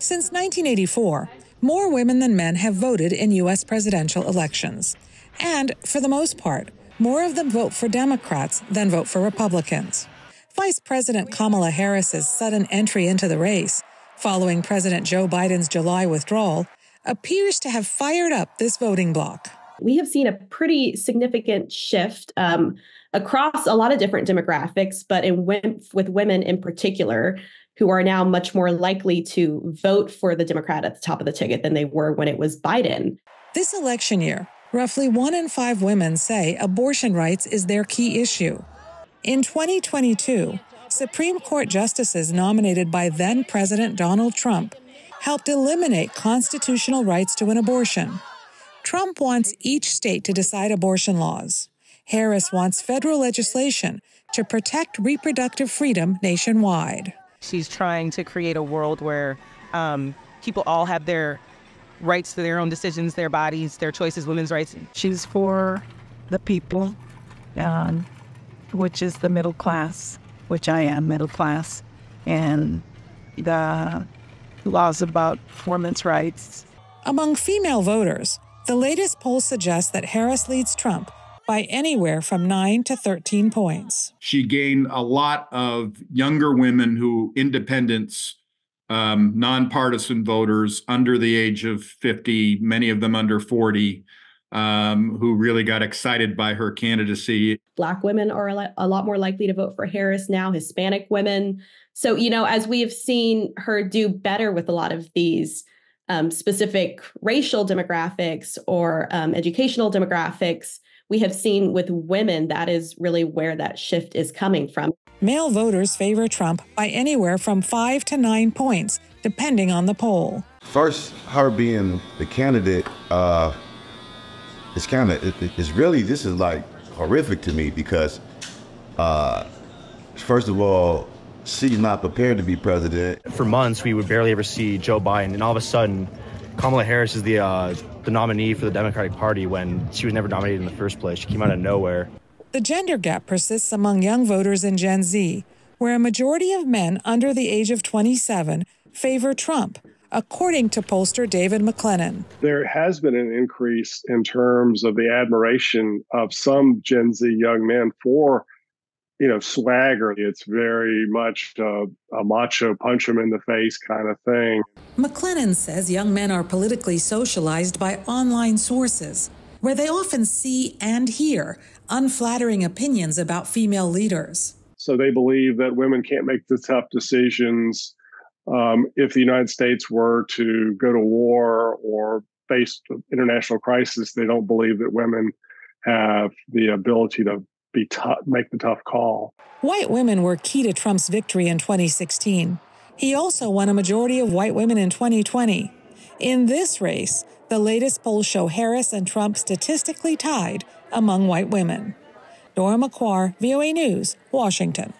Since 1984, more women than men have voted in U.S. presidential elections. And, for the most part, more of them vote for Democrats than vote for Republicans. Vice President Kamala Harris's sudden entry into the race, following President Joe Biden's July withdrawal, appears to have fired up this voting bloc. We have seen a pretty significant shift across a lot of different demographics, but with women in particular, who are now much more likely to vote for the Democrat at the top of the ticket than they were when it was Biden. This election year, roughly 1 in 5 women say abortion rights is their key issue. In 2022, Supreme Court justices nominated by then-President Donald Trump helped eliminate constitutional rights to an abortion. Trump wants each state to decide abortion laws. Harris wants federal legislation to protect reproductive freedom nationwide. She's trying to create a world where people all have their rights to their own decisions, their bodies, their choices, women's rights. She's for the people, which is the middle class, which I am middle class, and the laws about women's rights. Among female voters, the latest polls suggest that Harris leads Trump by anywhere from 9 to 13 points. She gained a lot of younger women independents, nonpartisan voters under the age of 50, many of them under 40, who really got excited by her candidacy. Black women are a lot more likely to vote for Harris now, Hispanic women. So, as we have seen her do better with a lot of these specific racial demographics or educational demographics, we have seen with women, that is really where that shift is coming from. Male voters favor Trump by anywhere from 5 to 9 points, depending on the poll. First, her being the candidate, this is like horrific to me because, first of all, she's not prepared to be president. For months, we would barely ever see Joe Biden, and all of a sudden, Kamala Harris is the nominee for the Democratic Party when she was never nominated in the first place. She came out of nowhere. The gender gap persists among young voters in Gen Z, where a majority of men under the age of 27 favor Trump, according to pollster David McLennan. There has been an increase in terms of the admiration of some Gen Z young men for swagger. It's very much a macho, punch him in the face kind of thing. McLennan says young men are politically socialized by online sources, where they often see and hear unflattering opinions about female leaders. So they believe that women can't make the tough decisions. If the United States were to go to war or face international crisis, they don't believe that women have the ability to make the tough call. White women were key to Trump's victory in 2016. He also won a majority of white women in 2020. In this race, the latest polls show Harris and Trump statistically tied among white women. Dora Mekouar, VOA News, Washington.